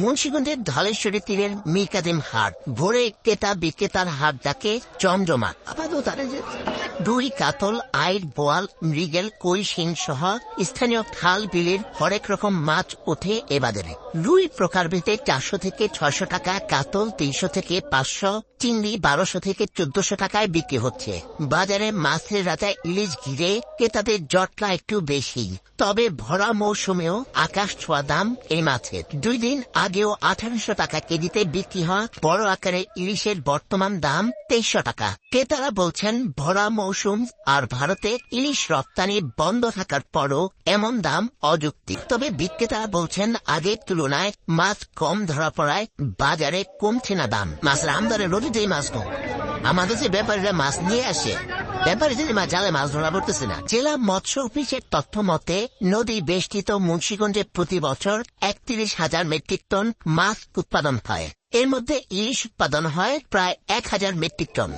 মুন্সিগঞ্জের ধলেশ্বরী তীরের মিরকাদিম হাট, ভোরে ক্রেতা বিক্রেতার হাট ডাকে জমজমা। আপাতত রুই, কাতল, আইড়, বোয়াল, মৃগেল, কই, শিং সহ স্থানীয় খাল বিলের হরেক রকম মাছ ওঠে এ বাজারে। রুই প্রকারভেদে 400 থেকে 600 টাকা, কাতল 300 থেকে 500, চিংড়ি 1200 থেকে 1400 টাকায় বিক্রি হচ্ছে। বাজারে মাছের রাজা ইলিশ ঘিরে ক্রেতাদের জটলা একটু বেশি, তবে ভরা মৌসুমেও আকাশ ছোঁয়া দাম এই মাছের। 2 দিন আগেও 1800 টাকা কেজিতে বিক্রি হওয়া বড় আকারের ইলিশের বর্তমান দাম 2300 টাকা। ক্রেতারা বলছেন ভরা মৌসুম আর ভারতে ইলিশ রপ্তানি বন্ধ থাকার পরও এমন দাম অযৌক্তিক। তবে বিক্রেতারা বলছেন আগের তুলনায় মাছ কম ধরা পড়ায় বাজারে কমছে না দাম। মাছের আমদানি রোজই মাছ কম, আমাদের যে ব্যাপারীরা মাছ নিয়ে আসে, ব্যাপারীদের জালে মাছ ধরা পড়তেছে না। জেলা মৎস্য অফিসের তথ্য মতে নদী বেষ্টিত মুন্সিগঞ্জে প্রতি বছর 31,000 মেট্রিক টন মাছ উৎপাদন হয়। এর মধ্যে ইলিশ উৎপাদন হয় প্রায় 1,000 মেট্রিক টন।